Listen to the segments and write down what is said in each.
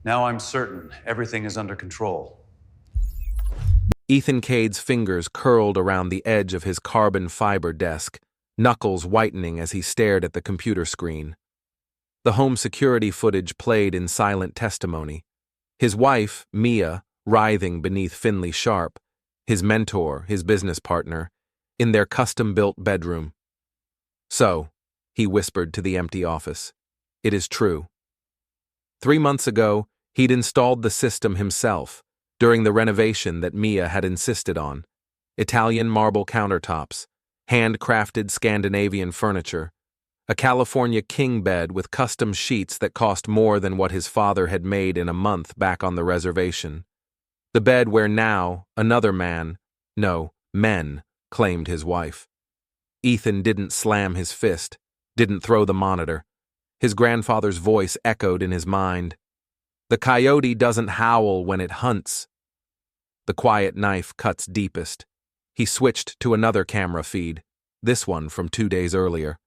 Now I'm certain everything is under control. Ethan Cade's fingers curled around the edge of his carbon fiber desk, knuckles whitening as he stared at the computer screen. The home security footage played in silent testimony. His wife, Mia, writhing beneath Finley Sharp, his mentor, his business partner, in their custom-built bedroom. "So," he whispered to the empty office, "it is true." 3 months ago, he'd installed the system himself, during the renovation that Mia had insisted on. Italian marble countertops, handcrafted Scandinavian furniture, a California king bed with custom sheets that cost more than what his father had made in a month back on the reservation. The bed where now another man, no, men, claimed his wife. Ethan didn't slam his fist, didn't throw the monitor. His grandfather's voice echoed in his mind. "The coyote doesn't howl when it hunts." The quiet knife cuts deepest. He switched to another camera feed, this one from 2 days earlier.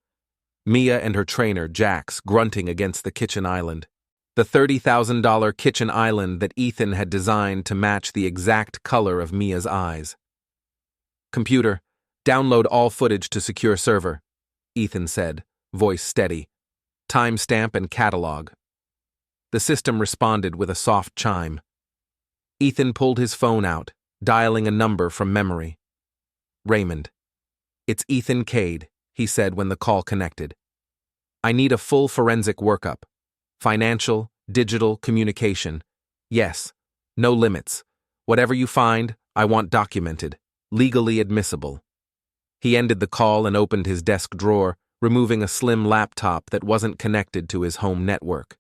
Mia and her trainer, Jax, grunting against the kitchen island. The $30,000 kitchen island that Ethan had designed to match the exact color of Mia's eyes. "Computer, download all footage to secure server," Ethan said, voice steady. "Timestamp and catalog." The system responded with a soft chime. Ethan pulled his phone out, dialing a number from memory. "Raymond." "It's Ethan Cade," he said when the call connected. "I need a full forensic workup. Financial, digital, communication. Yes, no limits. Whatever you find, I want documented, legally admissible." He ended the call and opened his desk drawer, removing a slim laptop that wasn't connected to his home network.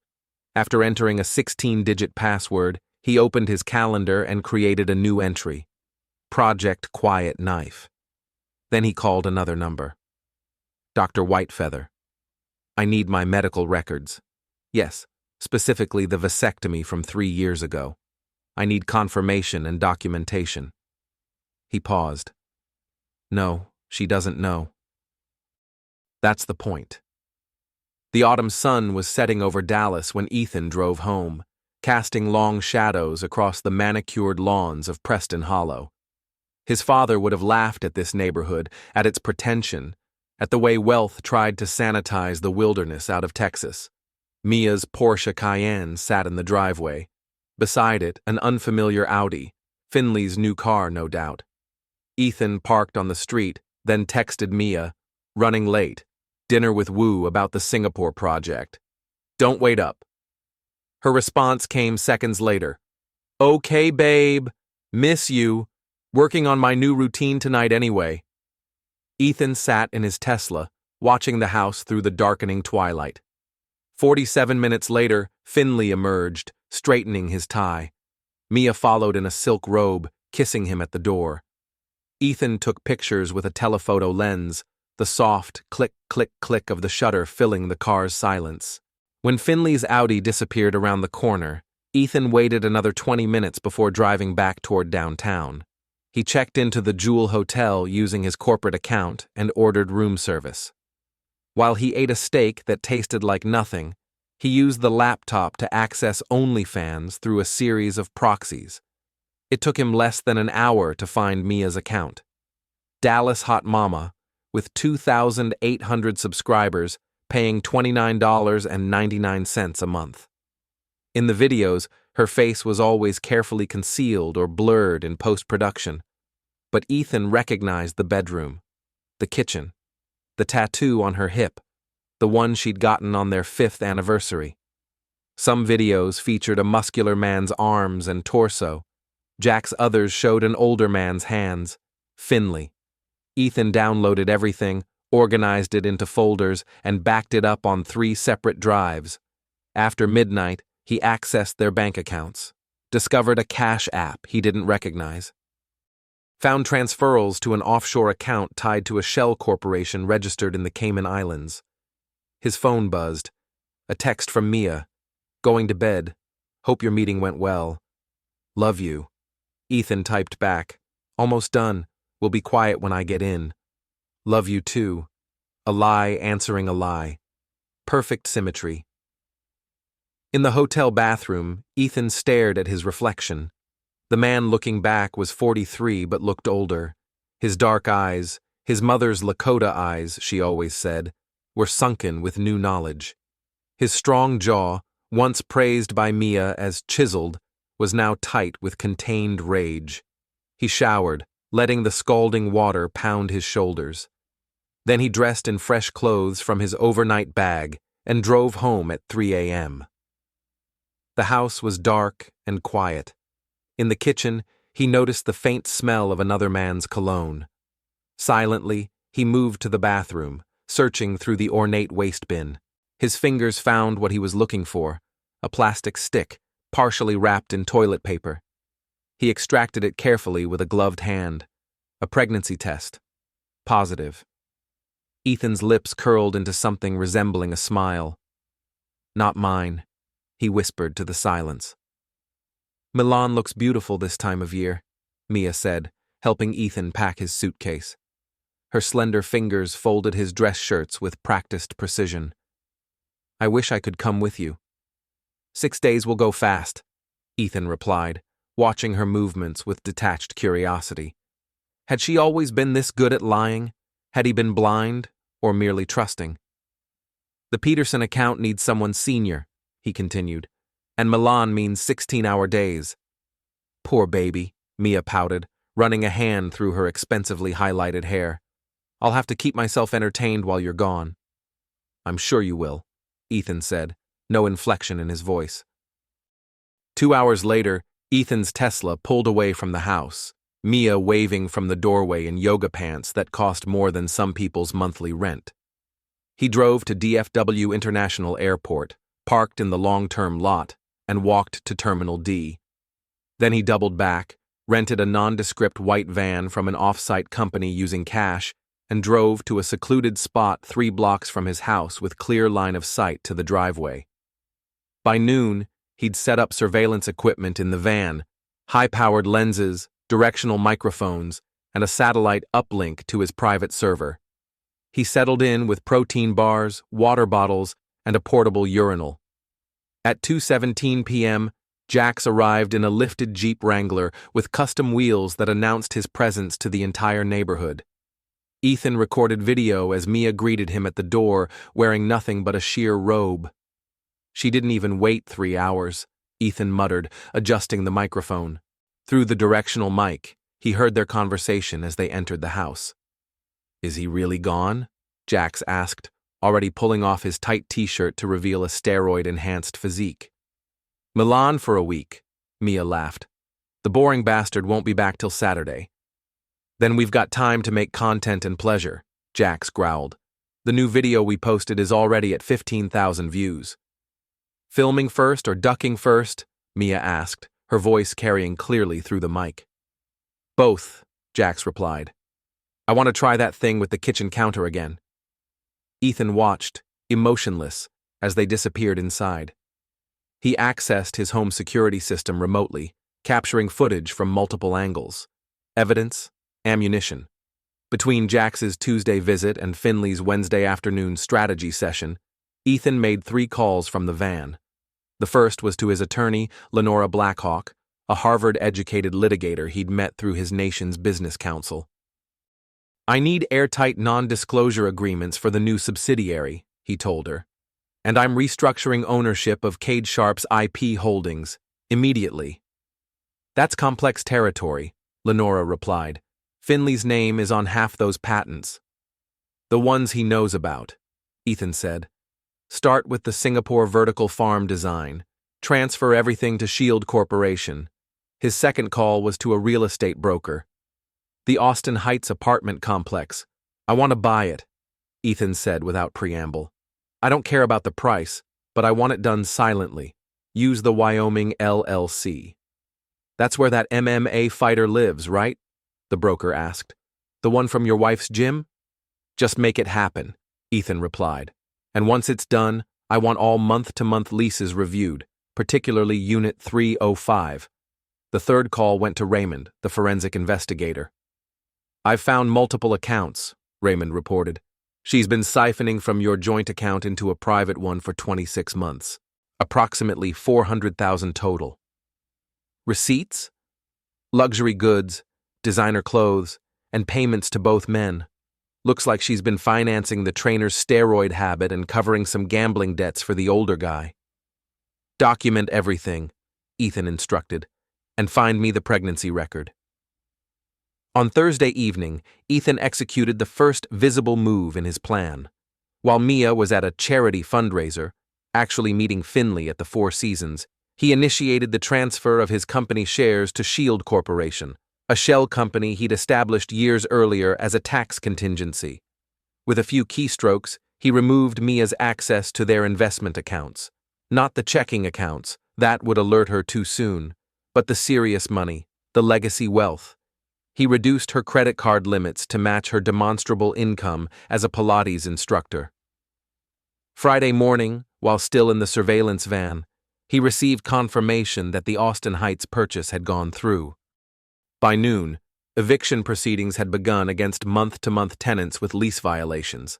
After entering a 16-digit password, he opened his calendar and created a new entry. Project Quiet Knife. Then he called another number. "Dr. Whitefeather. I need my medical records. Yes, specifically the vasectomy from 3 years ago. I need confirmation and documentation." He paused. "No, she doesn't know." That's the point. The autumn sun was setting over Dallas when Ethan drove home, casting long shadows across the manicured lawns of Preston Hollow. His father would have laughed at this neighborhood, at its pretension, at the way wealth tried to sanitize the wilderness out of Texas. Mia's Porsche Cayenne sat in the driveway. Beside it, an unfamiliar Audi, Finley's new car, no doubt. Ethan parked on the street, then texted Mia, "Running late. Dinner with Wu about the Singapore project. Don't wait up." Her response came seconds later. "Okay, babe. Miss you. Working on my new routine tonight anyway." Ethan sat in his Tesla, watching the house through the darkening twilight. 47 minutes later, Finley emerged, straightening his tie. Mia followed in a silk robe, kissing him at the door. Ethan took pictures with a telephoto lens, the soft click, click, click of the shutter filling the car's silence. When Finley's Audi disappeared around the corner, Ethan waited another 20 minutes before driving back toward downtown. He checked into the Jewel Hotel using his corporate account and ordered room service. While he ate a steak that tasted like nothing, he used the laptop to access OnlyFans through a series of proxies. It took him less than an hour to find Mia's account. Dallas Hot Mama, with 2,800 subscribers, paying $29.99 a month. In the videos, her face was always carefully concealed or blurred in post-production. But Ethan recognized the bedroom, the kitchen, the tattoo on her hip, the one she'd gotten on their 5th anniversary. Some videos featured a muscular man's arms and torso. Jack's others showed an older man's hands, Finley. Ethan downloaded everything, organized it into folders, and backed it up on 3 separate drives. After midnight, he accessed their bank accounts, discovered a cash app he didn't recognize, found transferals to an offshore account tied to a shell corporation registered in the Cayman Islands. His phone buzzed. A text from Mia. "Going to bed. Hope your meeting went well. Love you." Ethan typed back. "Almost done. Will be quiet when I get in. Love you too." A lie answering a lie. Perfect symmetry. In the hotel bathroom, Ethan stared at his reflection. The man looking back was 43 but looked older. His dark eyes, his mother's Lakota eyes, she always said, were sunken with new knowledge. His strong jaw, once praised by Mia as chiseled, was now tight with contained rage. He showered, letting the scalding water pound his shoulders. Then he dressed in fresh clothes from his overnight bag and drove home at 3 a.m. The house was dark and quiet. In the kitchen, he noticed the faint smell of another man's cologne. Silently, he moved to the bathroom, searching through the ornate waste bin. His fingers found what he was looking for, a plastic stick, partially wrapped in toilet paper. He extracted it carefully with a gloved hand. A pregnancy test. Positive. Ethan's lips curled into something resembling a smile. "Not mine," he whispered to the silence. "Milan looks beautiful this time of year," Mia said, helping Ethan pack his suitcase. Her slender fingers folded his dress shirts with practiced precision. "I wish I could come with you." 6 days will go fast," Ethan replied, watching her movements with detached curiosity. Had she always been this good at lying? Had he been blind, or merely trusting? "The Peterson account needs someone senior," he continued, "and Milan means 16-hour days." "Poor baby," Mia pouted, running a hand through her expensively highlighted hair. "I'll have to keep myself entertained while you're gone." "I'm sure you will," Ethan said, no inflection in his voice. 2 hours later, Ethan's Tesla pulled away from the house, Mia waving from the doorway in yoga pants that cost more than some people's monthly rent. He drove to DFW International Airport, parked in the long-term lot, and walked to Terminal D. Then he doubled back, rented a nondescript white van from an off-site company using cash, and drove to a secluded spot 3 blocks from his house with clear line of sight to the driveway. By noon, he'd set up surveillance equipment in the van, high-powered lenses, directional microphones, and a satellite uplink to his private server. He settled in with protein bars, water bottles, and a portable urinal. At 2:17 p.m., Jax arrived in a lifted Jeep Wrangler with custom wheels that announced his presence to the entire neighborhood. Ethan recorded video as Mia greeted him at the door, wearing nothing but a sheer robe. "She didn't even wait 3 hours," Ethan muttered, adjusting the microphone. Through the directional mic, he heard their conversation as they entered the house. "Is he really gone?" Jax asked, already pulling off his tight t-shirt to reveal a steroid-enhanced physique. "Milan for a week," Mia laughed. "The boring bastard won't be back till Saturday." "Then we've got time to make content and pleasure," Jax growled. "The new video we posted is already at 15,000 views." "Filming first or ducking first?" Mia asked, her voice carrying clearly through the mic. "Both," Jax replied. "I want to try that thing with the kitchen counter again." Ethan watched, emotionless, as they disappeared inside. He accessed his home security system remotely, capturing footage from multiple angles. Evidence, ammunition. Between Jax's Tuesday visit and Finley's Wednesday afternoon strategy session, Ethan made 3 calls from the van. The first was to his attorney, Lenora Blackhawk, a Harvard-educated litigator he'd met through his nation's business council. "I need airtight non-disclosure agreements for the new subsidiary," he told her. "And I'm restructuring ownership of Cade Sharp's IP holdings, immediately." "That's complex territory," Lenora replied. "Finley's name is on half those patents." "The ones he knows about," Ethan said. "Start with the Singapore vertical farm design. Transfer everything to Shield Corporation." His second call was to a real estate broker. "The Austin Heights apartment complex. I want to buy it," Ethan said without preamble. "I don't care about the price, but I want it done silently. Use the Wyoming LLC." "That's where that MMA fighter lives, right?" the broker asked. "The one from your wife's gym?" "Just make it happen," Ethan replied. "And once it's done, I want all month-to-month leases reviewed, particularly Unit 305. The third call went to Raymond, the forensic investigator. "I've found multiple accounts," Raymond reported. "She's been siphoning from your joint account into a private one for 26 months. approximately 400,000 total. Receipts? Luxury goods, designer clothes, and payments to both men. Looks like she's been financing the trainer's steroid habit and covering some gambling debts for the older guy. Document everything, Ethan instructed, and find me the pregnancy record. On Thursday evening, Ethan executed the first visible move in his plan. While Mia was at a charity fundraiser, actually meeting Finley at the Four Seasons, he initiated the transfer of his company shares to Shield Corporation, a shell company he'd established years earlier as a tax contingency. With a few keystrokes, he removed Mia's access to their investment accounts. Not the checking accounts, that would alert her too soon, but the serious money, the legacy wealth. He reduced her credit card limits to match her demonstrable income as a Pilates instructor. Friday morning, while still in the surveillance van, he received confirmation that the Austin Heights purchase had gone through. By noon, eviction proceedings had begun against month-to-month tenants with lease violations.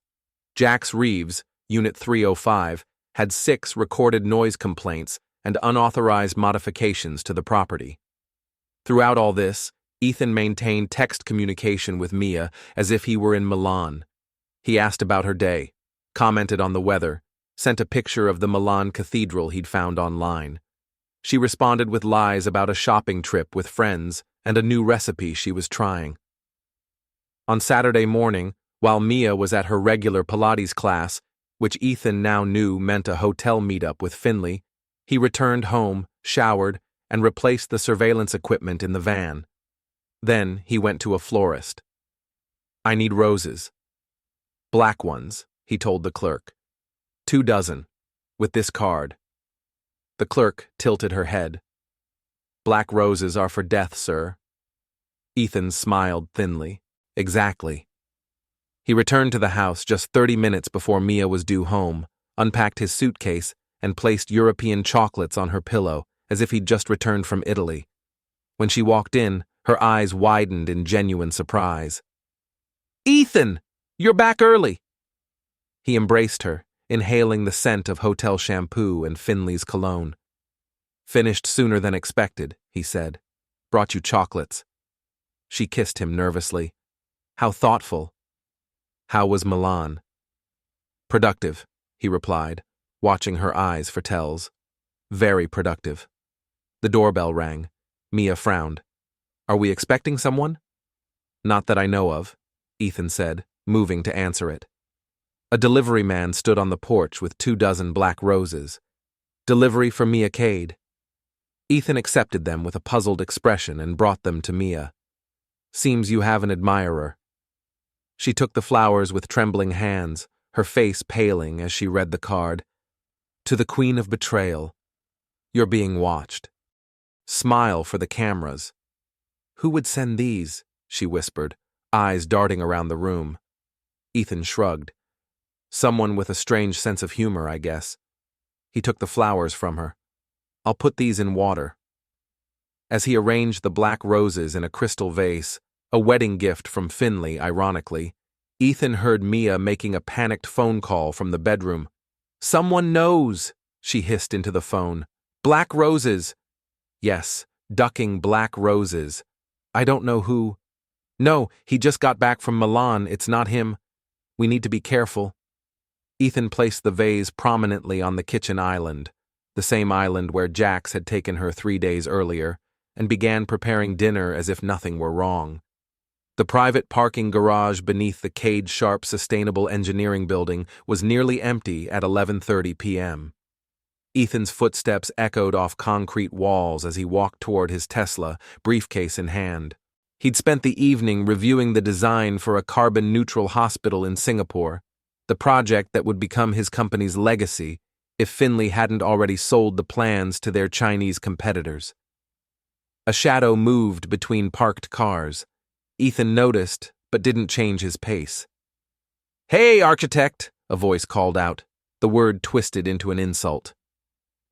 Jax Reeves, Unit 305, had 6 recorded noise complaints and unauthorized modifications to the property. Throughout all this, Ethan maintained text communication with Mia as if he were in Milan. He asked about her day, commented on the weather, sent a picture of the Milan cathedral he'd found online. She responded with lies about a shopping trip with friends and a new recipe she was trying. On Saturday morning, while Mia was at her regular Pilates class, which Ethan now knew meant a hotel meetup with Finley, he returned home, showered, and replaced the surveillance equipment in the van. Then he went to a florist. "I need roses. Black ones," he told the clerk. 2 dozen, with this card. The clerk tilted her head. "Black roses are for death, sir." Ethan smiled thinly. "Exactly." He returned to the house just 30 minutes before Mia was due home, unpacked his suitcase, and placed European chocolates on her pillow as if he'd just returned from Italy. When she walked in, her eyes widened in genuine surprise. "Ethan! You're back early!" He embraced her, inhaling the scent of hotel shampoo and Finley's cologne. "Finished sooner than expected," he said. "Brought you chocolates." She kissed him nervously. "How thoughtful." "How was Milan?" "Productive," he replied, watching her eyes for tells. "Very productive." The doorbell rang. Mia frowned. "Are we expecting someone?" "Not that I know of," Ethan said, moving to answer it. A delivery man stood on the porch with 2 dozen black roses. "Delivery for Mia Cade." Ethan accepted them with a puzzled expression and brought them to Mia. "Seems you have an admirer." She took the flowers with trembling hands, her face paling as she read the card. "To the Queen of Betrayal. You're being watched. Smile for the cameras." "Who would send these?" she whispered, eyes darting around the room. Ethan shrugged. "Someone with a strange sense of humor, I guess." He took the flowers from her. "I'll put these in water." As he arranged the black roses in a crystal vase, a wedding gift from Finley, ironically, Ethan heard Mia making a panicked phone call from the bedroom. "Someone knows," she hissed into the phone. "Black roses." "Yes, ducking black roses. I don't know who." "No, he just got back from Milan. It's not him. We need to be careful." Ethan placed the vase prominently on the kitchen island, the same island where Jax had taken her 3 days earlier, and began preparing dinner as if nothing were wrong. The private parking garage beneath the Cade Sharp Sustainable Engineering Building was nearly empty at 11:30 p.m. Ethan's footsteps echoed off concrete walls as he walked toward his Tesla, briefcase in hand. He'd spent the evening reviewing the design for a carbon-neutral hospital in Singapore, the project that would become his company's legacy if Finley hadn't already sold the plans to their Chinese competitors. A shadow moved between parked cars. Ethan noticed, but didn't change his pace. "Hey, architect!" a voice called out, the word twisted into an insult.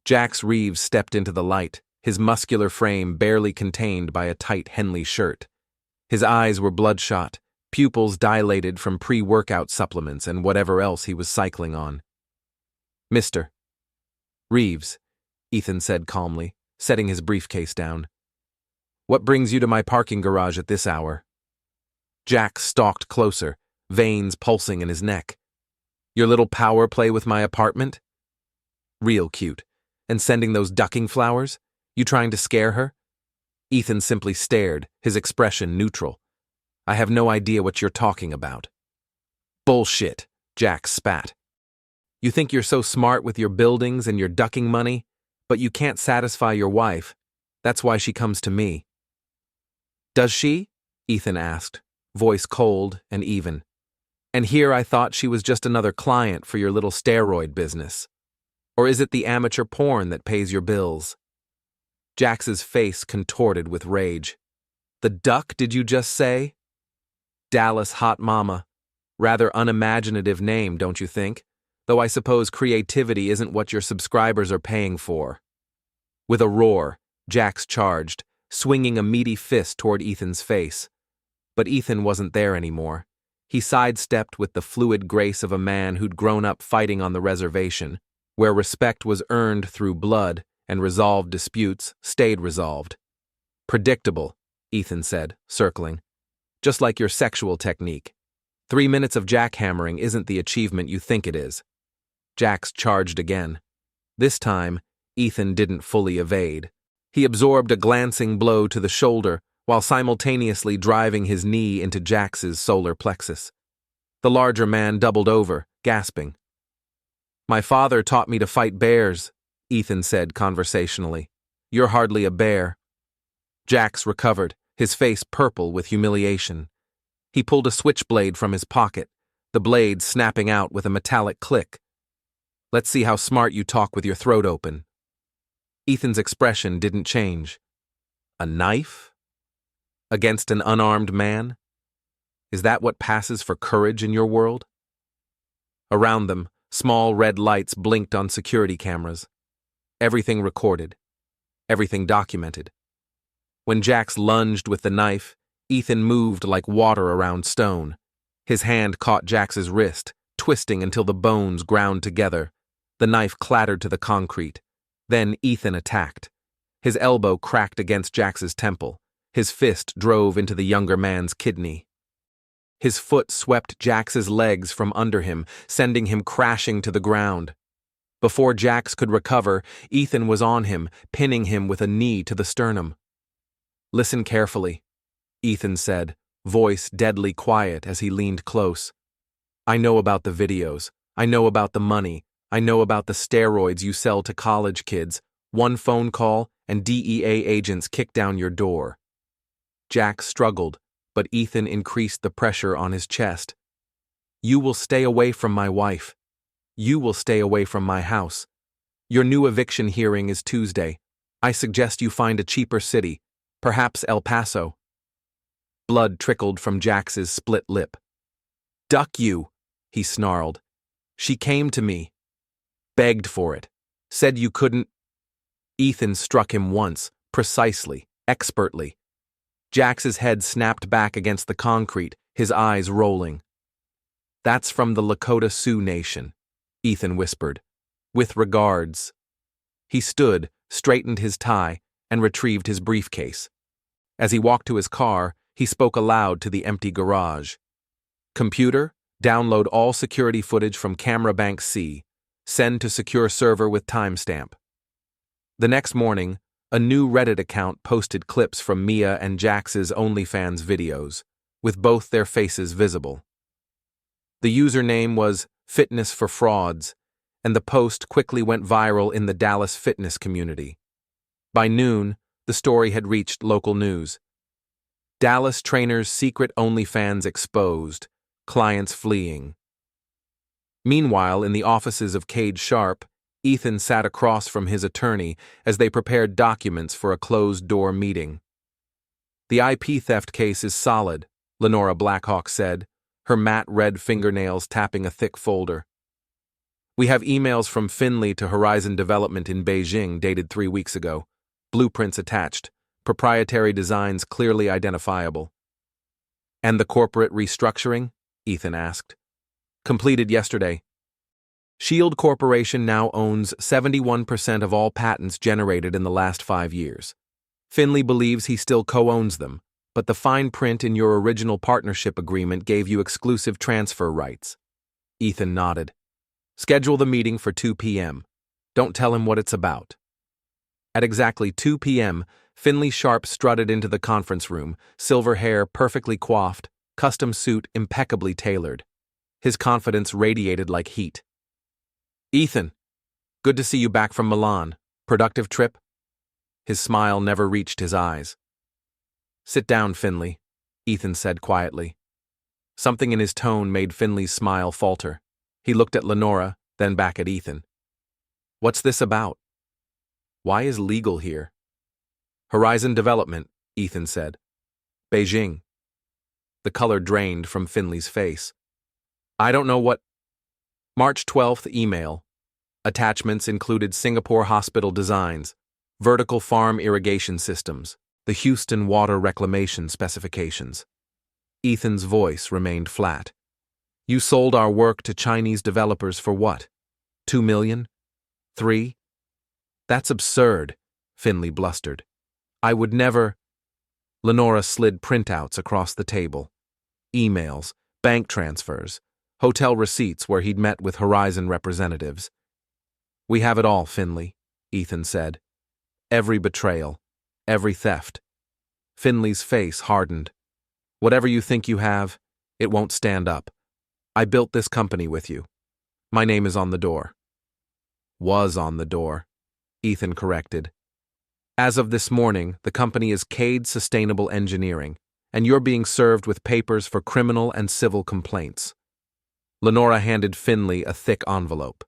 Jax Reeves stepped into the light, his muscular frame barely contained by a tight Henley shirt. His eyes were bloodshot, pupils dilated from pre-workout supplements and whatever else he was cycling on. "Mister." Reeves, Ethan said calmly, setting his briefcase down. What brings you to my parking garage at this hour? Jack stalked closer, veins pulsing in his neck. Your little power play with my apartment? Real cute. And sending those ducking flowers? You trying to scare her? Ethan simply stared, his expression neutral. I have no idea what you're talking about. Bullshit, Jack spat. You think you're so smart with your buildings and your ducking money, but you can't satisfy your wife. That's why she comes to me. Does she? Ethan asked, voice cold and even. And here I thought she was just another client for your little steroid business. Or is it the amateur porn that pays your bills? Jax's face contorted with rage. The duck, did you just say? Dallas Hot Mama. Rather unimaginative name, don't you think? Though I suppose creativity isn't what your subscribers are paying for. With a roar, Jax charged, swinging a meaty fist toward Ethan's face. But Ethan wasn't there anymore. He sidestepped with the fluid grace of a man who'd grown up fighting on the reservation, where respect was earned through blood and resolved disputes stayed resolved. Predictable, Ethan said, circling. Just like your sexual technique. 3 minutes of jackhammering isn't the achievement you think it is. Jax charged again. This time, Ethan didn't fully evade. He absorbed a glancing blow to the shoulder while simultaneously driving his knee into Jax's solar plexus. The larger man doubled over, gasping. My father taught me to fight bears, Ethan said conversationally. You're hardly a bear. Jax recovered, his face purple with humiliation. He pulled a switchblade from his pocket, the blade snapping out with a metallic click. Let's see how smart you talk with your throat open. Ethan's expression didn't change. A knife? Against an unarmed man? Is that what passes for courage in your world? Around them, small red lights blinked on security cameras. Everything recorded. Everything documented. When Jax lunged with the knife, Ethan moved like water around stone. His hand caught Jax's wrist, twisting until the bones ground together. The knife clattered to the concrete. Then Ethan attacked. His elbow cracked against Jax's temple. His fist drove into the younger man's kidney. His foot swept Jax's legs from under him, sending him crashing to the ground. Before Jax could recover, Ethan was on him, pinning him with a knee to the sternum. Listen carefully, Ethan said, voice deadly quiet as he leaned close. I know about the videos. I know about the money. I know about the steroids you sell to college kids. One phone call and DEA agents kick down your door. Jax struggled, but Ethan increased the pressure on his chest. You will stay away from my wife. You will stay away from my house. Your new eviction hearing is Tuesday. I suggest you find a cheaper city, perhaps El Paso. Blood trickled from Jax's split lip. Duck you, he snarled. She came to me. Begged for it. Said you couldn't. Ethan struck him once, precisely, expertly. Jax's head snapped back against the concrete, his eyes rolling. That's from the Lakota Sioux Nation, Ethan whispered. With regards. He stood, straightened his tie, and retrieved his briefcase. As he walked to his car, he spoke aloud to the empty garage. Computer, download all security footage from Camera Bank C. Send to secure server with timestamp. The next morning, a new Reddit account posted clips from Mia and Jax's OnlyFans videos, with both their faces visible. The username was Fitness for Frauds, and the post quickly went viral in the Dallas fitness community. By noon, the story had reached local news. Dallas trainers' secret OnlyFans exposed, clients fleeing. Meanwhile, in the offices of Cade Sharp, Ethan sat across from his attorney as they prepared documents for a closed-door meeting. The IP theft case is solid, Lenora Blackhawk said, her matte red fingernails tapping a thick folder. We have emails from Finley to Horizon Development in Beijing dated 3 weeks ago. Blueprints attached, proprietary designs clearly identifiable. And the corporate restructuring? Ethan asked. Completed yesterday. Shield Corporation now owns 71% of all patents generated in the last 5 years. Finley believes he still co-owns them, but the fine print in your original partnership agreement gave you exclusive transfer rights. Ethan nodded. Schedule the meeting for 2 p.m. Don't tell him what it's about. At exactly 2 p.m., Finley Sharp strutted into the conference room, silver hair perfectly coiffed, custom suit impeccably tailored. His confidence radiated like heat. Ethan, good to see you back from Milan. Productive trip? His smile never reached his eyes. Sit down, Finley, Ethan said quietly. Something in his tone made Finley's smile falter. He looked at Lenora, then back at Ethan. What's this about? Why is legal here? Horizon Development, Ethan said. Beijing. The color drained from Finley's face. I don't know what. March 12th email. Attachments included Singapore hospital designs, vertical farm irrigation systems, the Houston water reclamation specifications. Ethan's voice remained flat. You sold our work to Chinese developers for what? 2 million? 3? That's absurd, Finley blustered. I would never. Lenora slid printouts across the table. Emails, bank transfers, hotel receipts where he'd met with Horizon representatives. We have it all, Finley, Ethan said. Every betrayal, every theft. Finley's face hardened. Whatever you think you have, it won't stand up. I built this company with you. My name is on the door. Was on the door, Ethan corrected. As of this morning, the company is Cade Sustainable Engineering, and you're being served with papers for criminal and civil complaints. Lenora handed Finley a thick envelope.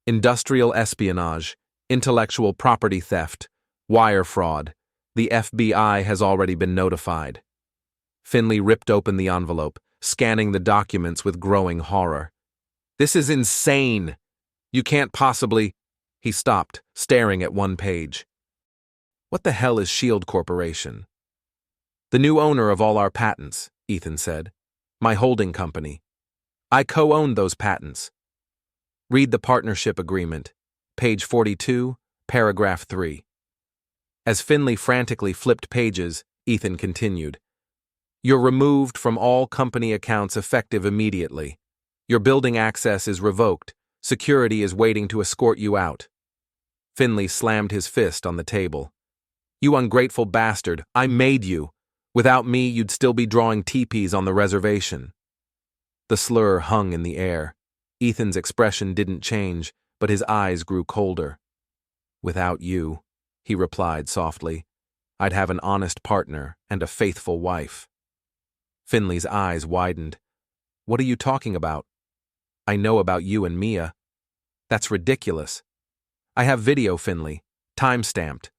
Industrial espionage, intellectual property theft, wire fraud. The FBI has already been notified. Finley ripped open the envelope, scanning the documents with growing horror. This is insane! You can't possibly. He stopped, staring at one page. What the hell is Shield Corporation? The new owner of all our patents, Ethan said. My holding company. I co-own those patents. Read the partnership agreement, page 42, paragraph 3. As Finley frantically flipped pages, Ethan continued. You're removed from all company accounts effective immediately. Your building access is revoked. Security is waiting to escort you out. Finley slammed his fist on the table. You ungrateful bastard, I made you. Without me, you'd still be drawing teepees on the reservation. The slur hung in the air. Ethan's expression didn't change, but his eyes grew colder. Without you, he replied softly, I'd have an honest partner and a faithful wife. Finley's eyes widened. What are you talking about? I know about you and Mia. That's ridiculous. I have video, Finley, time-stamped,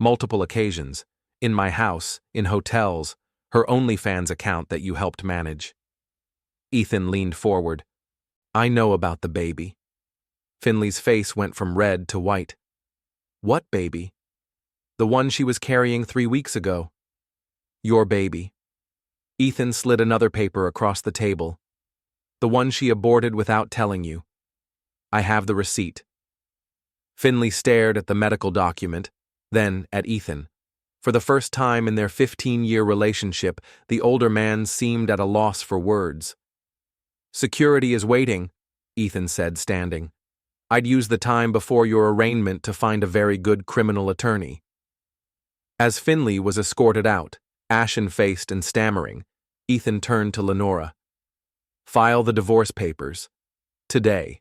multiple occasions, in my house, in hotels, her OnlyFans account that you helped manage. Ethan leaned forward. I know about the baby. Finley's face went from red to white. What baby? The one she was carrying 3 weeks ago. Your baby. Ethan slid another paper across the table. The one she aborted without telling you. I have the receipt. Finley stared at the medical document, then at Ethan. For the first time in their 15-year relationship, the older man seemed at a loss for words. Security is waiting, Ethan said, standing. I'd use the time before your arraignment to find a very good criminal attorney. As Finley was escorted out, ashen-faced and stammering, Ethan turned to Lenora. File the divorce papers. Today.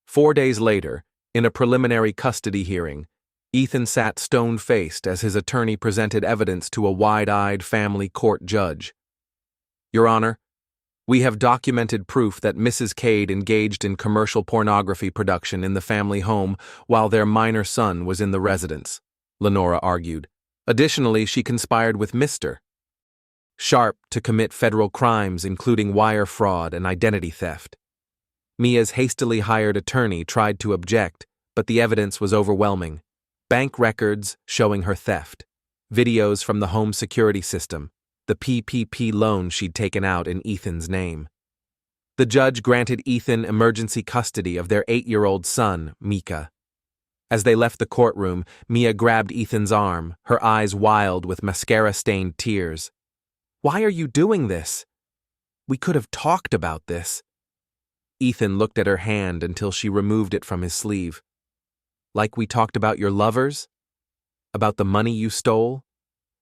4 days later, in a preliminary custody hearing, Ethan sat stone-faced as his attorney presented evidence to a wide-eyed family court judge. Your Honor, we have documented proof that Mrs. Cade engaged in commercial pornography production in the family home while their minor son was in the residence, Lenora argued. Additionally, she conspired with Mr. Sharp to commit federal crimes including wire fraud and identity theft. Mia's hastily hired attorney tried to object, but the evidence was overwhelming. Bank records showing her theft, videos from the home security system, the PPP loan she'd taken out in Ethan's name. The judge granted Ethan emergency custody of their 8-year-old son, Micah. As they left the courtroom, Mia grabbed Ethan's arm, her eyes wild with mascara-stained tears. "Why are you doing this? We could have talked about this." Ethan looked at her hand until she removed it from his sleeve. "Like we talked about your lovers? About the money you stole?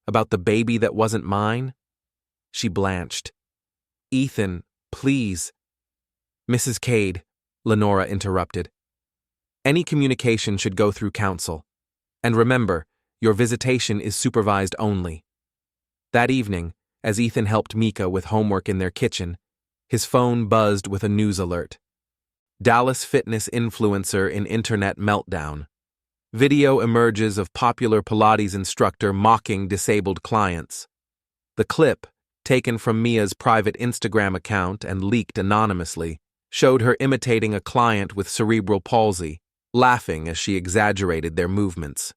About the baby that wasn't mine?" She blanched. "Ethan, please." "Mrs. Cade," Lenora interrupted. "Any communication should go through counsel. And remember, your visitation is supervised only." That evening, as Ethan helped Micah with homework in their kitchen, his phone buzzed with a news alert. Dallas fitness influencer in internet meltdown. Video emerges of popular Pilates instructor mocking disabled clients. The clip, taken from Mia's private Instagram account and leaked anonymously, showed her imitating a client with cerebral palsy, laughing as she exaggerated their movements.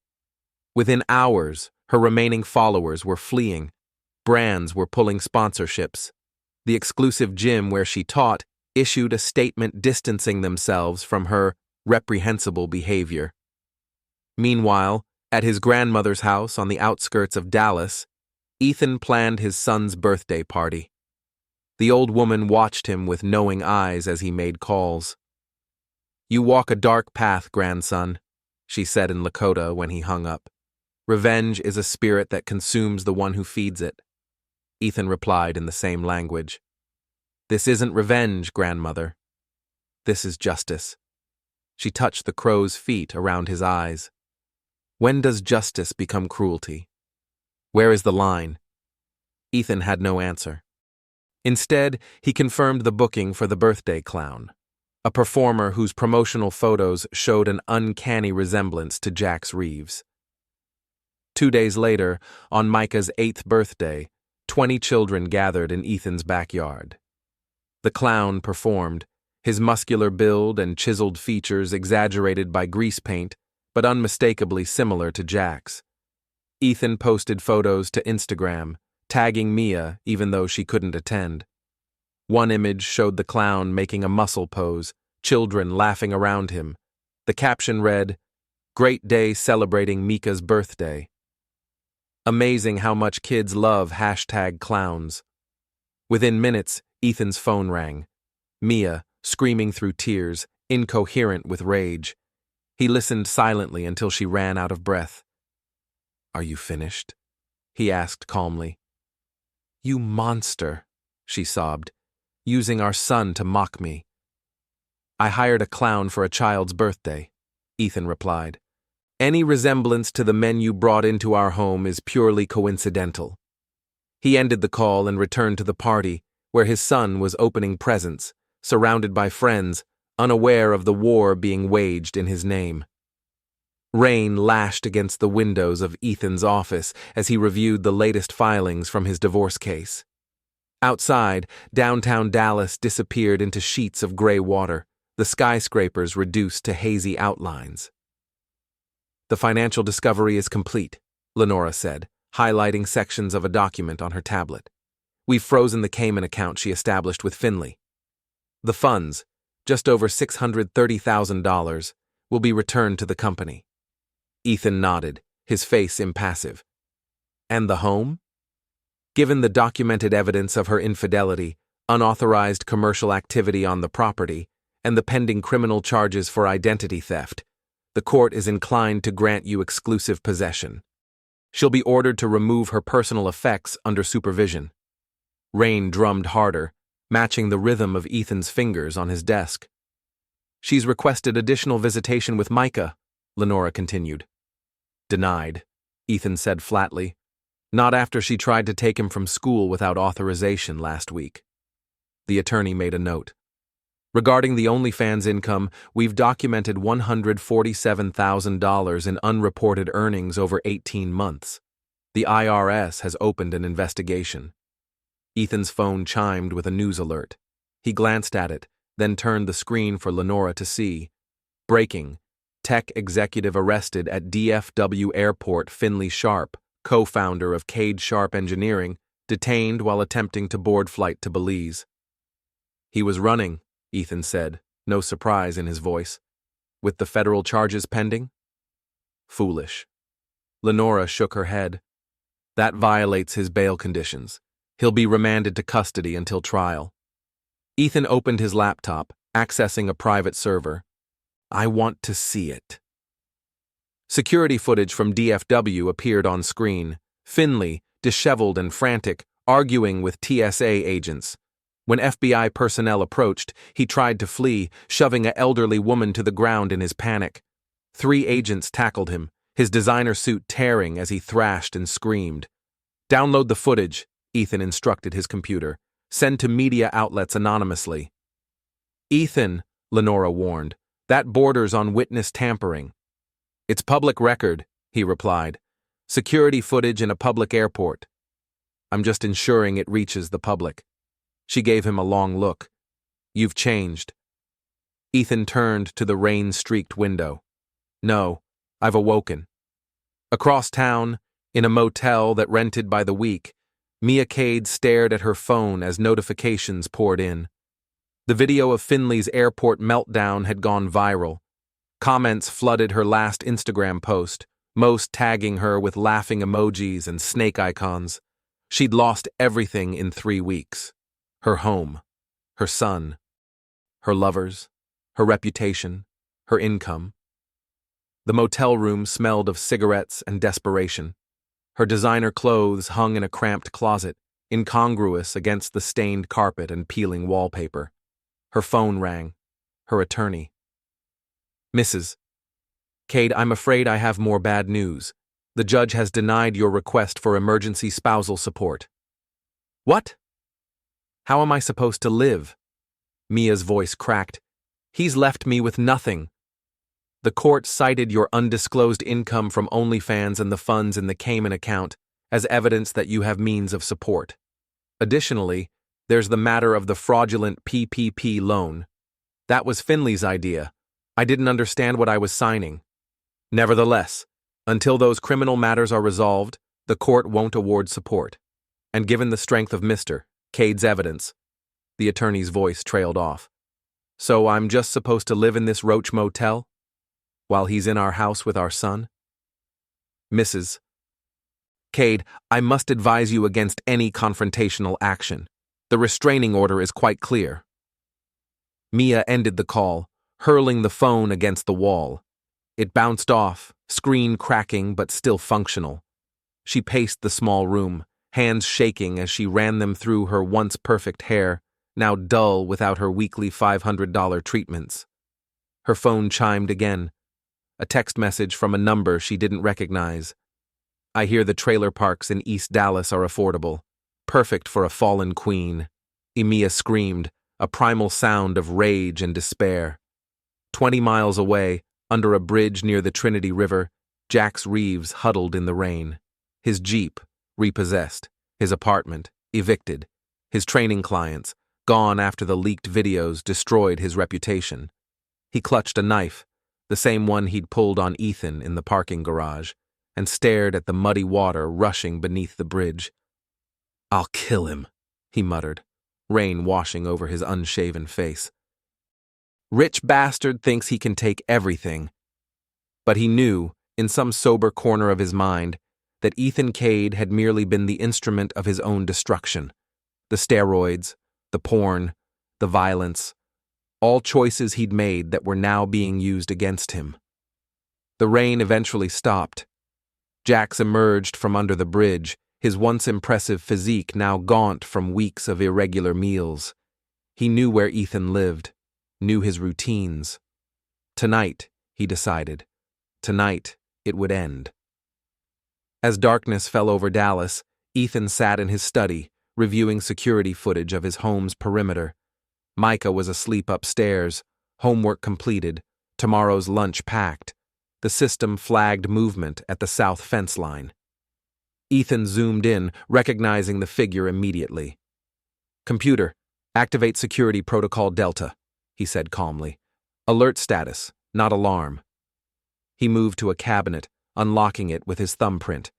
Within hours, her remaining followers were fleeing. Brands were pulling sponsorships. The exclusive gym where she taught issued a statement distancing themselves from her reprehensible behavior. Meanwhile, at his grandmother's house on the outskirts of Dallas, Ethan planned his son's birthday party. The old woman watched him with knowing eyes as he made calls. "You walk a dark path, grandson," she said in Lakota when he hung up. "Revenge is a spirit that consumes the one who feeds it." Ethan replied in the same language. "This isn't revenge, grandmother. This is justice." She touched the crow's feet around his eyes. "When does justice become cruelty? Where is the line?" Ethan had no answer. Instead, he confirmed the booking for the birthday clown, a performer whose promotional photos showed an uncanny resemblance to Jax Reeves. 2 days later, on Micah's 8th birthday, 20 children gathered in Ethan's backyard. The clown performed, his muscular build and chiseled features exaggerated by grease paint, but unmistakably similar to Jack's. Ethan posted photos to Instagram, tagging Mia even though she couldn't attend. One image showed the clown making a muscle pose, children laughing around him. The caption read, "Great day celebrating Micah's birthday." Amazing how much kids love #clowns. Within minutes, Ethan's phone rang. Mia, screaming through tears, incoherent with rage. He listened silently until she ran out of breath. "Are you finished?" he asked calmly. "You monster," she sobbed, "using our son to mock me." "I hired a clown for a child's birthday," Ethan replied. "Any resemblance to the men you brought into our home is purely coincidental." He ended the call and returned to the party, where his son was opening presents, surrounded by friends, unaware of the war being waged in his name. Rain lashed against the windows of Ethan's office as he reviewed the latest filings from his divorce case. Outside, downtown Dallas disappeared into sheets of gray water, the skyscrapers reduced to hazy outlines. "The financial discovery is complete," Lenora said, highlighting sections of a document on her tablet. "We've frozen the Cayman account she established with Finley. The funds, just over $630,000, will be returned to the company." Ethan nodded, his face impassive. "And the home?" Given the documented evidence of her infidelity, unauthorized commercial activity on the property, and the pending criminal charges for identity theft, the court is inclined to grant you exclusive possession. She'll be ordered to remove her personal effects under supervision. Rain drummed harder, matching the rhythm of Ethan's fingers on his desk. "She's requested additional visitation with Micah," Lenora continued. "Denied," Ethan said flatly. "Not after she tried to take him from school without authorization last week." The attorney made a note. "Regarding the OnlyFans income, we've documented $147,000 in unreported earnings over 18 months. The IRS has opened an investigation." Ethan's phone chimed with a news alert. He glanced at it, then turned the screen for Lenora to see. "Breaking. Tech executive arrested at DFW Airport. Finley Sharp, co-founder of Cade Sharp Engineering, detained while attempting to board flight to Belize." He was running, Ethan said, no surprise in his voice. With the federal charges pending? Foolish. Lenora shook her head. That violates his bail conditions. He'll be remanded to custody until trial. Ethan opened his laptop, accessing a private server. I want to see it. Security footage from DFW appeared on screen. Finley, disheveled and frantic, arguing with TSA agents. When FBI personnel approached, he tried to flee, shoving an elderly woman to the ground in his panic. 3 agents tackled him, his designer suit tearing as he thrashed and screamed. Download the footage, Ethan instructed his computer. Send to media outlets anonymously. Ethan, Lenora warned, that borders on witness tampering. It's public record, he replied. Security footage in a public airport. I'm just ensuring it reaches the public. She gave him a long look. You've changed. Ethan turned to the rain-streaked window. No, I've awoken. Across town, in a motel that rented by the week, Mia Cade stared at her phone as notifications poured in. The video of Finley's airport meltdown had gone viral. Comments flooded her last Instagram post, most tagging her with laughing emojis and snake icons. She'd lost everything in 3 weeks. Her home, her son, her lovers, her reputation, her income. The motel room smelled of cigarettes and desperation. Her designer clothes hung in a cramped closet, incongruous against the stained carpet and peeling wallpaper. Her phone rang. Her attorney. Mrs. Cade, I'm afraid I have more bad news. The judge has denied your request for emergency spousal support. What? How am I supposed to live? Mia's voice cracked. He's left me with nothing. The court cited your undisclosed income from OnlyFans and the funds in the Cayman account as evidence that you have means of support. Additionally, there's the matter of the fraudulent PPP loan. That was Finley's idea. I didn't understand what I was signing. Nevertheless, until those criminal matters are resolved, the court won't award support. And given the strength of Mr. Cade's evidence, the attorney's voice trailed off. So I'm just supposed to live in this roach motel? While he's in our house with our son? Mrs. Cade, I must advise you against any confrontational action. The restraining order is quite clear. Mia ended the call, hurling the phone against the wall. It bounced off, screen cracking but still functional. She paced the small room, hands shaking as she ran them through her once perfect hair, now dull without her weekly $500 treatments. Her phone chimed again. A text message from a number she didn't recognize. I hear the trailer parks in East Dallas are affordable. Perfect for a fallen queen. Mia screamed, a primal sound of rage and despair. 20 miles away, under a bridge near the Trinity River, Jax Reeves huddled in the rain. His Jeep, repossessed. His apartment, evicted. His training clients, gone after the leaked videos destroyed his reputation. He clutched a knife, the same one he'd pulled on Ethan in the parking garage, and stared at the muddy water rushing beneath the bridge. I'll kill him, he muttered, rain washing over his unshaven face. Rich bastard thinks he can take everything. But he knew, in some sober corner of his mind, that Ethan Cade had merely been the instrument of his own destruction. The steroids, the porn, the violence, all choices he'd made that were now being used against him. The rain eventually stopped. Jax emerged from under the bridge, his once impressive physique now gaunt from weeks of irregular meals. He knew where Ethan lived, knew his routines. Tonight, he decided. Tonight, it would end. As darkness fell over Dallas, Ethan sat in his study, reviewing security footage of his home's perimeter. Micah was asleep upstairs, homework completed, tomorrow's lunch packed. The system flagged movement at the south fence line. Ethan zoomed in, recognizing the figure immediately. Computer, activate security protocol Delta, he said calmly. Alert status, not alarm. He moved to a cabinet, unlocking it with his thumbprint.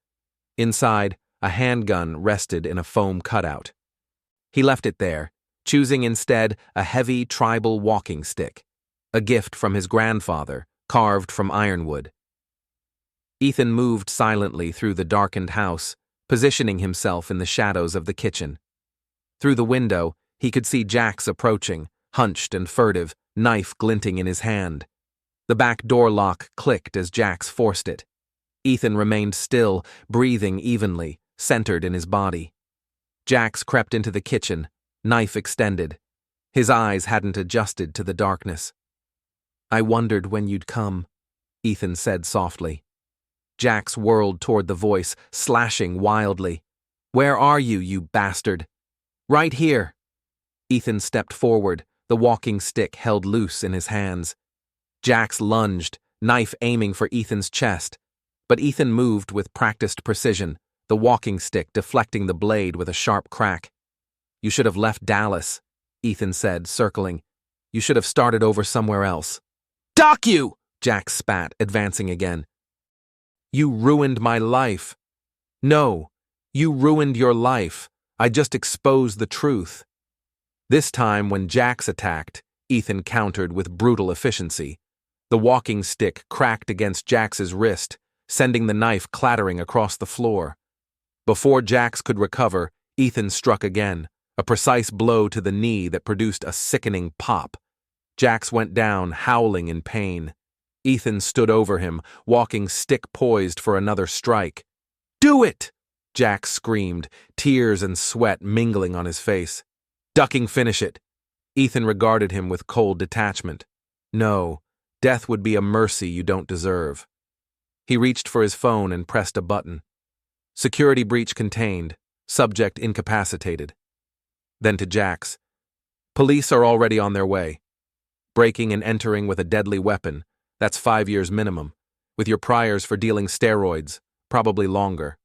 Inside, a handgun rested in a foam cutout. He left it there, choosing instead a heavy tribal walking stick, a gift from his grandfather, carved from ironwood. Ethan moved silently through the darkened house, positioning himself in the shadows of the kitchen. Through the window, he could see Jax approaching, hunched and furtive, knife glinting in his hand. The back door lock clicked as Jax forced it. Ethan remained still, breathing evenly, centered in his body. Jax crept into the kitchen, knife extended. His eyes hadn't adjusted to the darkness. "I wondered when you'd come," Ethan said softly. Jax whirled toward the voice, slashing wildly. "Where are you, you bastard?" "Right here." Ethan stepped forward, the walking stick held loose in his hands. Jax lunged, knife aiming for Ethan's chest, but Ethan moved with practiced precision, the walking stick deflecting the blade with a sharp crack. "You should have left Dallas," Ethan said, circling. "You should have started over somewhere else." "Dock you!" Jax spat, advancing again. "You ruined my life." "No, you ruined your life. I just exposed the truth." This time, when Jax attacked, Ethan countered with brutal efficiency. The walking stick cracked against Jax's wrist, sending the knife clattering across the floor. Before Jax could recover, Ethan struck again, a precise blow to the knee that produced a sickening pop. Jax went down, howling in pain. Ethan stood over him, walking stick poised for another strike. "Do it!" Jax screamed, tears and sweat mingling on his face. "Ducking, finish it." Ethan regarded him with cold detachment. "No, death would be a mercy you don't deserve." He reached for his phone and pressed a button. "Security breach contained. Subject incapacitated." Then to Jax. "Police are already on their way. Breaking and entering with a deadly weapon. That's 5 years minimum. With your priors for dealing steroids, probably longer."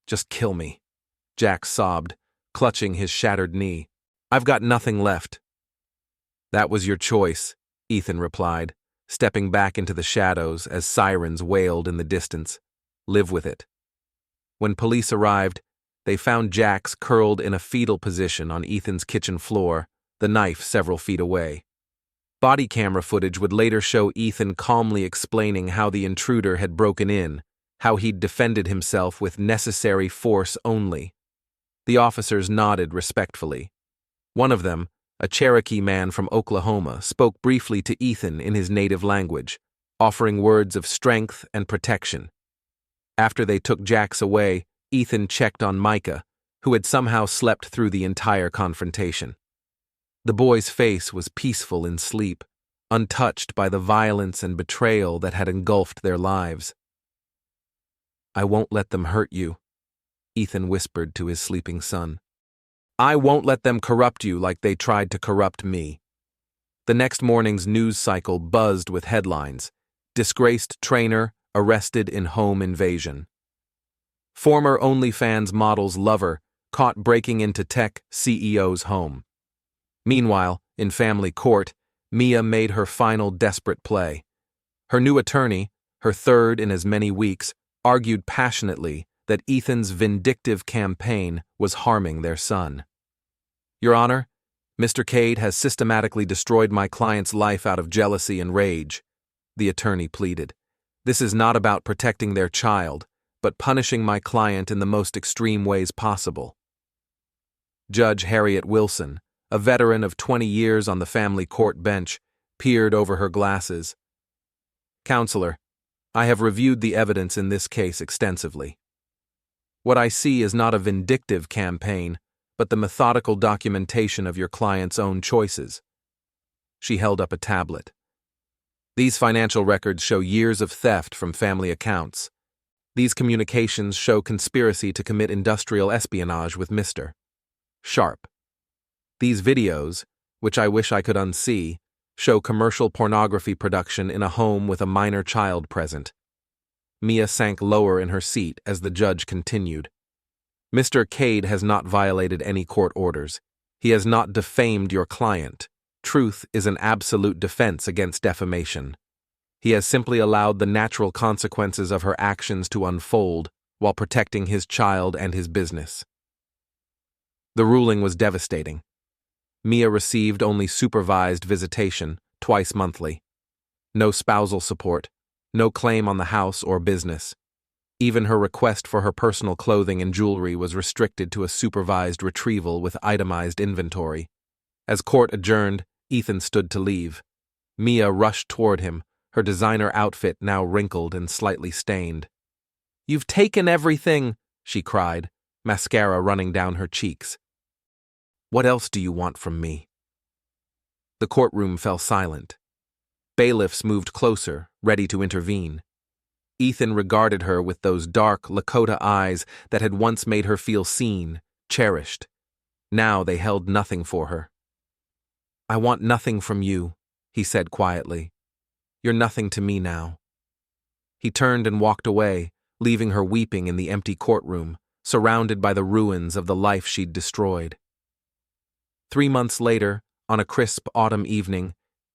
"Just kill me," Jax sobbed, clutching his shattered knee. "I've got nothing left." "That was your choice," Ethan replied, stepping back into the shadows as sirens wailed in the distance. "Live with it." When police arrived, they found Jax curled in a fetal position on Ethan's kitchen floor, the knife several feet away. Body camera footage would later show Ethan calmly explaining how the intruder had broken in, how he'd defended himself with necessary force only. The officers nodded respectfully. One of them, a Cherokee man from Oklahoma, spoke briefly to Ethan in his native language, offering words of strength and protection. After they took Jax away, Ethan checked on Micah, who had somehow slept through the entire confrontation. The boy's face was peaceful in sleep, untouched by the violence and betrayal that had engulfed their lives. "I won't let them hurt you," Ethan whispered to his sleeping son. "I won't let them corrupt you like they tried to corrupt me." The next morning's news cycle buzzed with headlines. "Disgraced trainer arrested in home invasion." "Former OnlyFans model's lover caught breaking into tech CEO's home." Meanwhile, in family court, Mia made her final desperate play. Her new attorney, her third in as many weeks, argued passionately that Ethan's vindictive campaign was harming their son. "Your Honor, Mr. Cade has systematically destroyed my client's life out of jealousy and rage," the attorney pleaded. "This is not about protecting their child, but punishing my client in the most extreme ways possible." Judge Harriet Wilson, a veteran of 20 years on the family court bench, peered over her glasses. "Counselor, I have reviewed the evidence in this case extensively. What I see is not a vindictive campaign, but the methodical documentation of your client's own choices." She held up a tablet. "These financial records show years of theft from family accounts. These communications show conspiracy to commit industrial espionage with Mr. Sharp. These videos, which I wish I could unsee, show commercial pornography production in a home with a minor child present." Mia sank lower in her seat as the judge continued. "Mr. Cade has not violated any court orders. He has not defamed your client. Truth is an absolute defense against defamation. He has simply allowed the natural consequences of her actions to unfold while protecting his child and his business." The ruling was devastating. Mia received only supervised visitation, twice monthly. No spousal support, no claim on the house or business. Even her request for her personal clothing and jewelry was restricted to a supervised retrieval with itemized inventory. As court adjourned, Ethan stood to leave. Mia rushed toward him, her designer outfit now wrinkled and slightly stained. "You've taken everything," she cried, mascara running down her cheeks. "What else do you want from me?" The courtroom fell silent. Bailiffs moved closer, ready to intervene. Ethan regarded her with those dark Lakota eyes that had once made her feel seen, cherished. Now they held nothing for her. "I want nothing from you," he said quietly. "You're nothing to me now." He turned and walked away, leaving her weeping in the empty courtroom, surrounded by the ruins of the life she'd destroyed. 3 months later, on a crisp autumn evening,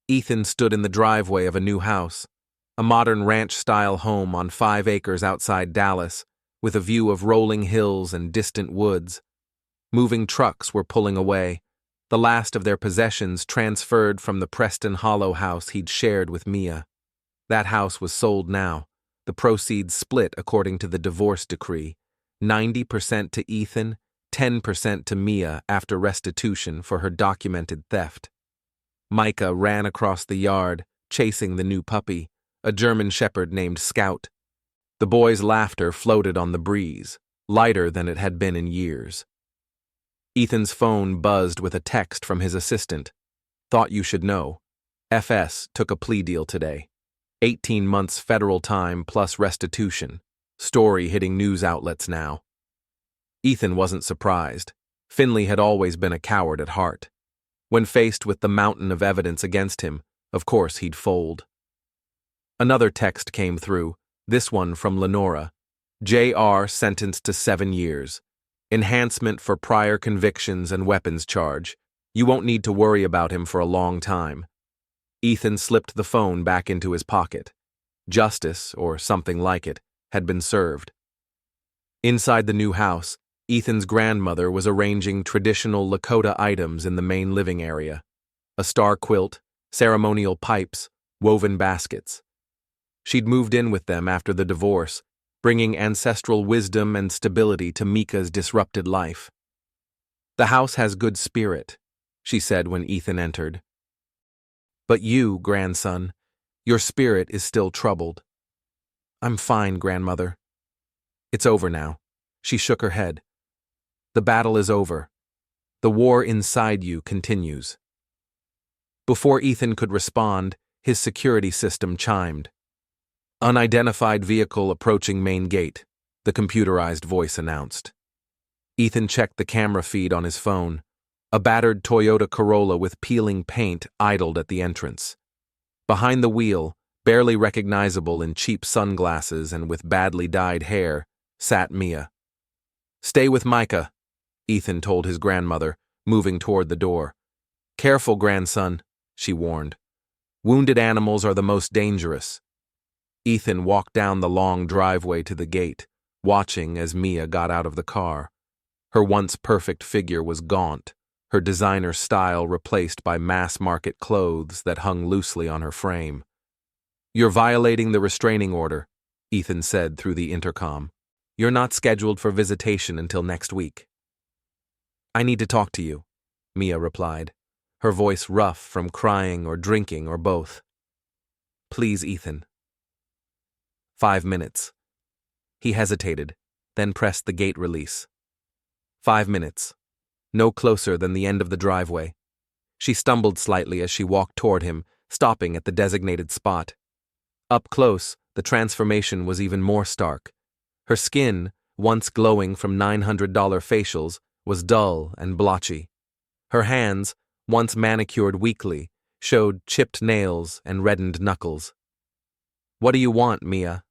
Ethan stood in the driveway of a new house, a modern ranch-style home on 5 acres outside Dallas, with a view of rolling hills and distant woods. Moving trucks were pulling away, the last of their possessions transferred from the Preston Hollow house he'd shared with Mia. That house was sold now, the proceeds split according to the divorce decree, 90% to Ethan, 10% to Mia after restitution for her documented theft. Micah ran across the yard, chasing the new puppy, a German shepherd named Scout. The boy's laughter floated on the breeze, lighter than it had been in years. Ethan's phone buzzed with a text from his assistant. "Thought you should know. FS took a plea deal today. 18 months federal time plus restitution. Story hitting news outlets now." Ethan wasn't surprised. Finley had always been a coward at heart. When faced with the mountain of evidence against him, of course he'd fold. Another text came through, this one from Lenora. "JR sentenced to 7 years. Enhancement for prior convictions and weapons charge. You won't need to worry about him for a long time." Ethan slipped the phone back into his pocket. Justice, or something like it, had been served. Inside the new house, Ethan's grandmother was arranging traditional Lakota items in the main living area. A star quilt, ceremonial pipes, woven baskets. She'd moved in with them after the divorce, bringing ancestral wisdom and stability to Mika's disrupted life. "The house has good spirit," she said when Ethan entered. "But you, grandson, your spirit is still troubled." "I'm fine, grandmother." "It's over now." She shook her head. "The battle is over. The war inside you continues." Before Ethan could respond, his security system chimed. "Unidentified vehicle approaching main gate," the computerized voice announced. Ethan checked the camera feed on his phone. A battered Toyota Corolla with peeling paint idled at the entrance. Behind the wheel, barely recognizable in cheap sunglasses and with badly dyed hair, sat Mia. "Stay with Micah," Ethan told his grandmother, moving toward the door. "Careful, grandson," she warned. "Wounded animals are the most dangerous." Ethan walked down the long driveway to the gate, watching as Mia got out of the car. Her once perfect figure was gaunt, her designer style replaced by mass-market clothes that hung loosely on her frame. "You're violating the restraining order," Ethan said through the intercom. "You're not scheduled for visitation until next week." "I need to talk to you," Mia replied, her voice rough from crying or drinking or both. "Please, Ethan." 5 minutes. He hesitated, then pressed the gate release. 5 minutes. No closer than the end of the driveway. She stumbled slightly as she walked toward him, stopping at the designated spot. Up close, the transformation was even more stark. Her skin, once glowing from $900 facials, was dull and blotchy. Her hands, once manicured weekly, showed chipped nails and reddened knuckles. "What do you want, Mia?"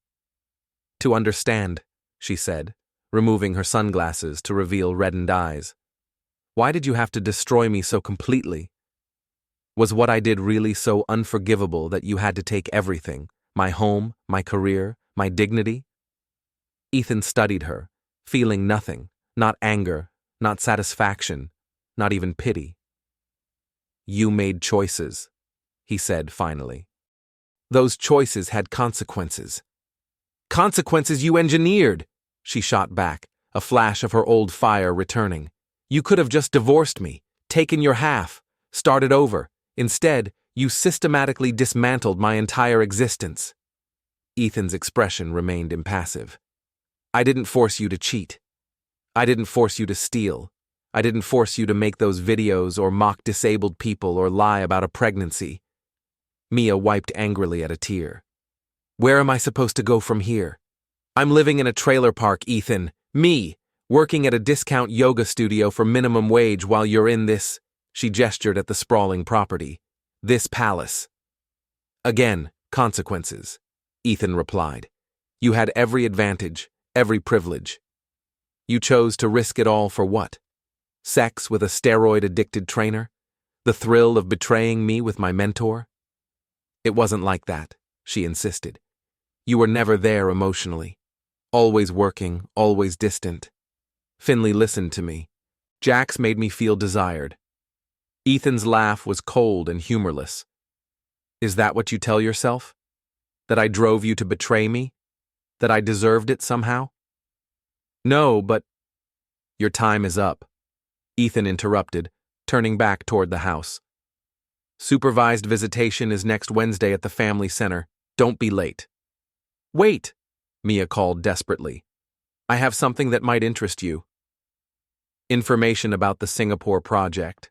"To understand," she said, removing her sunglasses to reveal reddened eyes. "Why did you have to destroy me so completely? Was what I did really so unforgivable that you had to take everything, my home, my career, my dignity?" Ethan studied her, feeling nothing, not anger, not satisfaction, not even pity. You made choices, he said finally. Those choices had consequences. Consequences you engineered, she shot back, a flash of her old fire returning. You could have just divorced me, taken your half, started over. Instead, you systematically dismantled my entire existence. Ethan's expression remained impassive. I didn't force you to cheat. I didn't force you to steal. I didn't force you to make those videos or mock disabled people or lie about a pregnancy. Mia wiped angrily at a tear. Where am I supposed to go from here? I'm living in a trailer park, Ethan. Me, working at a discount yoga studio for minimum wage while you're in this, she gestured at the sprawling property, this palace. Again, consequences, Ethan replied. You had every advantage, every privilege. You chose to risk it all for what? Sex with a steroid-addicted trainer? The thrill of betraying me with my mentor? It wasn't like that, she insisted. You were never there emotionally. Always working, always distant. Finley listened to me. Jax made me feel desired. Ethan's laugh was cold and humorless. Is that what you tell yourself? That I drove you to betray me? That I deserved it somehow? No, but… Your time is up, Ethan interrupted, turning back toward the house. Supervised visitation is next Wednesday at the family center. Don't be late. Wait, Mia called desperately. I have something that might interest you. Information about the Singapore project.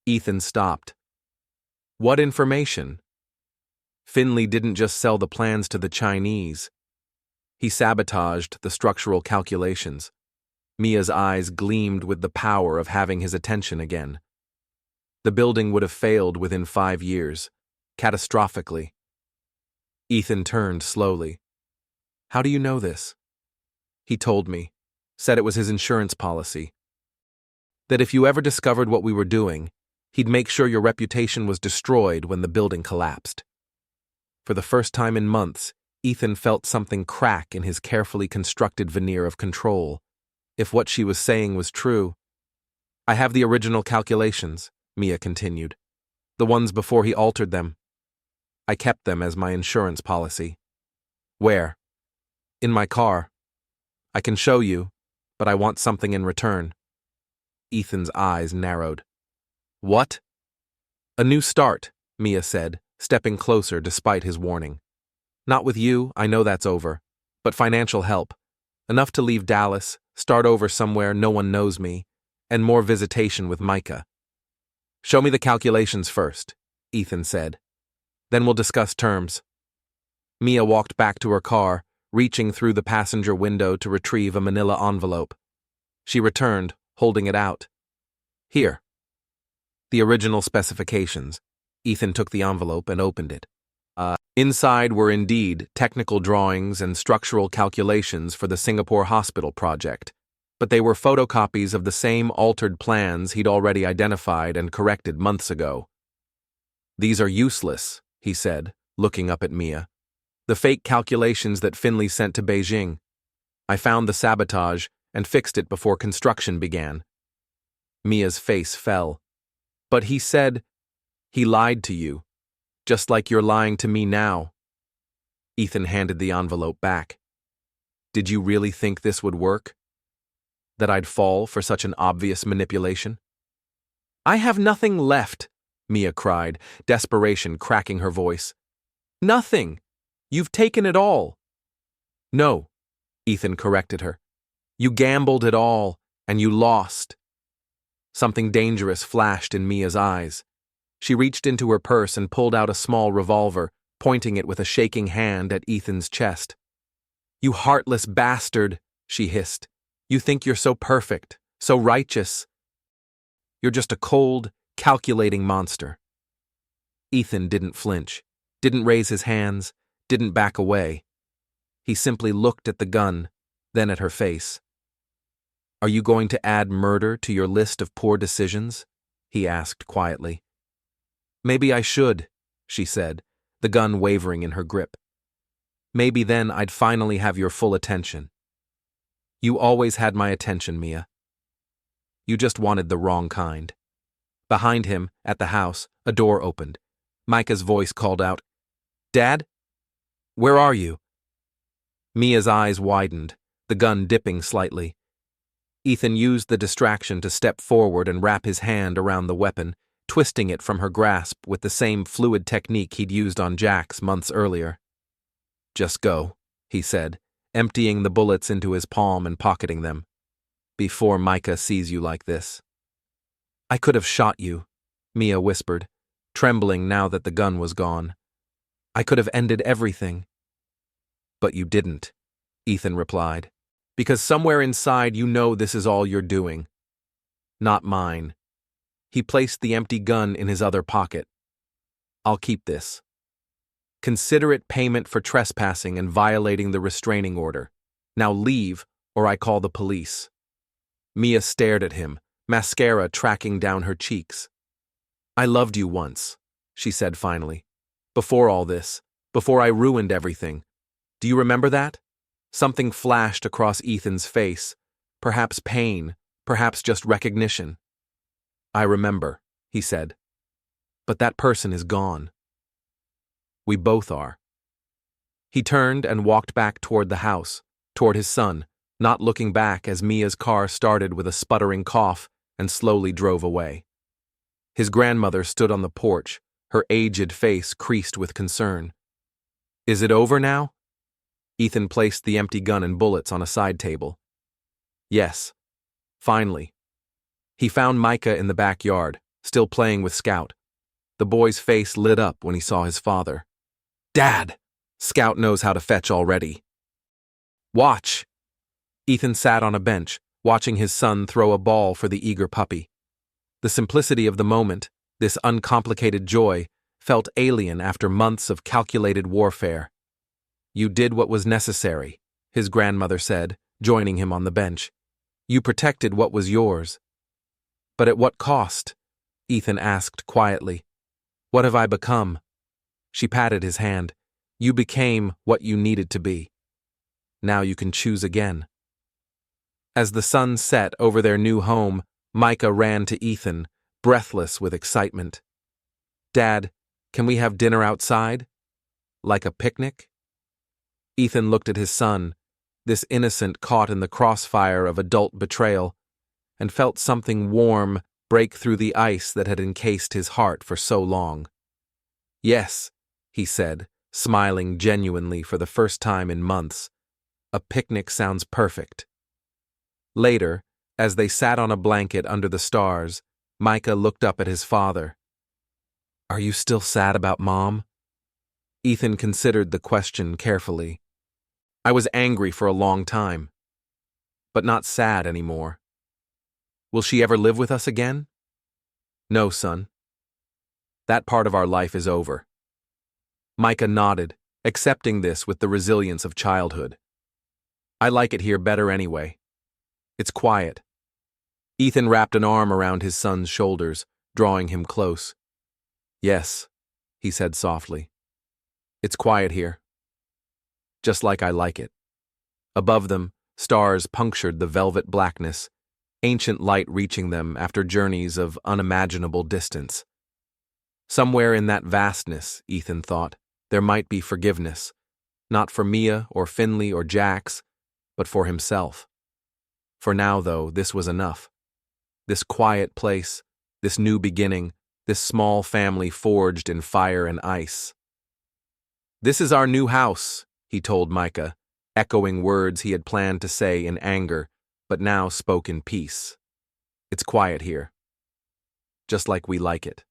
Ethan stopped. What information? Finley didn't just sell the plans to the Chinese. He sabotaged the structural calculations. Mia's eyes gleamed with the power of having his attention again. The building would have failed within 5 years, catastrophically. Ethan turned slowly. How do you know this? He told me, said it was his insurance policy. That if you ever discovered what we were doing, he'd make sure your reputation was destroyed when the building collapsed. For the first time in months, Ethan felt something crack in his carefully constructed veneer of control. If what she was saying was true. I have the original calculations, Mia continued. The ones before he altered them. I kept them as my insurance policy. Where? In my car. I can show you, but I want something in return. Ethan's eyes narrowed. What? A new start, Mia said, stepping closer despite his warning. Not with you, I know that's over, but financial help. Enough to leave Dallas, start over somewhere no one knows me, and more visitation with Micah. Show me the calculations first, Ethan said. Then we'll discuss terms. Mia walked back to her car, reaching through the passenger window to retrieve a manila envelope. She returned, holding it out. Here. The original specifications. Ethan took the envelope and opened it. Inside were indeed technical drawings and structural calculations for the Singapore hospital project, but they were photocopies of the same altered plans he'd already identified and corrected months ago. These are useless, he said, looking up at Mia. The fake calculations that Finley sent to Beijing. I found the sabotage and fixed it before construction began. Mia's face fell. But he said, he lied to you. Just like you're lying to me now. Ethan handed the envelope back. Did you really think this would work? That I'd fall for such an obvious manipulation? I have nothing left, Mia cried, desperation cracking her voice. Nothing! You've taken it all. No, Ethan corrected her. You gambled it all, and you lost. Something dangerous flashed in Mia's eyes. She reached into her purse and pulled out a small revolver, pointing it with a shaking hand at Ethan's chest. You heartless bastard, she hissed. You think you're so perfect, so righteous. You're just a cold, calculating monster. Ethan didn't flinch, didn't raise his hands, didn't back away. He simply looked at the gun, then at her face. Are you going to add murder to your list of poor decisions? He asked quietly. Maybe I should, she said, the gun wavering in her grip. Maybe then I'd finally have your full attention. You always had my attention, Mia. You just wanted the wrong kind. Behind him, at the house, a door opened. Micah's voice called out, "Dad? Where are you?" Mia's eyes widened, the gun dipping slightly. Ethan used the distraction to step forward and wrap his hand around the weapon, twisting it from her grasp with the same fluid technique he'd used on Jax months earlier. "Just go," he said, emptying the bullets into his palm and pocketing them. "Before Micah sees you like this." "I could have shot you," Mia whispered, trembling now that the gun was gone. "I could have ended everything." "But you didn't," Ethan replied, "because somewhere inside you know this is all you're doing. Not mine." He placed the empty gun in his other pocket. "I'll keep this. Consider it payment for trespassing and violating the restraining order. Now leave, or I call the police." Mia stared at him, mascara tracking down her cheeks. "I loved you once," she said finally. "Before all this, before I ruined everything. Do you remember that?" Something flashed across Ethan's face, perhaps pain, perhaps just recognition. "I remember," he said. "But that person is gone. We both are." He turned and walked back toward the house, toward his son, not looking back as Mia's car started with a sputtering cough and slowly drove away. His grandmother stood on the porch, her aged face creased with concern. "Is it over now?" Ethan placed the empty gun and bullets on a side table. "Yes. Finally." He found Micah in the backyard, still playing with Scout. The boy's face lit up when he saw his father. "Dad! Scout knows how to fetch already." "Watch!" Ethan sat on a bench, watching his son throw a ball for the eager puppy. The simplicity of the moment, this uncomplicated joy, felt alien after months of calculated warfare. "You did what was necessary," his grandmother said, joining him on the bench. "You protected what was yours." "But at what cost?" Ethan asked quietly. "What have I become?" She patted his hand. "You became what you needed to be. Now you can choose again." As the sun set over their new home, Micah ran to Ethan, breathless with excitement. "Dad, can we have dinner outside? Like a picnic?" Ethan looked at his son, this innocent caught in the crossfire of adult betrayal, and felt something warm break through the ice that had encased his heart for so long. "Yes," he said, smiling genuinely for the first time in months. "A picnic sounds perfect." Later, as they sat on a blanket under the stars, Micah looked up at his father. "Are you still sad about Mom?" Ethan considered the question carefully. "I was angry for a long time, but not sad anymore." "Will she ever live with us again?" "No, son. That part of our life is over." Micah nodded, accepting this with the resilience of childhood. "I like it here better anyway. It's quiet." Ethan wrapped an arm around his son's shoulders, drawing him close. "Yes," he said softly. "It's quiet here. Just like I like it." Above them, stars punctured the velvet blackness, ancient light reaching them after journeys of unimaginable distance. Somewhere in that vastness, Ethan thought, there might be forgiveness, not for Mia or Finley or Jax, but for himself. For now, though, this was enough. This quiet place, this new beginning, this small family forged in fire and ice. "This is our new house," he told Micah, echoing words he had planned to say in anger, but now spoke in peace. "It's quiet here. Just like we like it."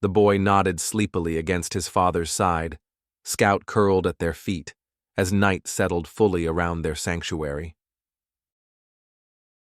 The boy nodded sleepily against his father's side, Scout curled at their feet, as night settled fully around their sanctuary.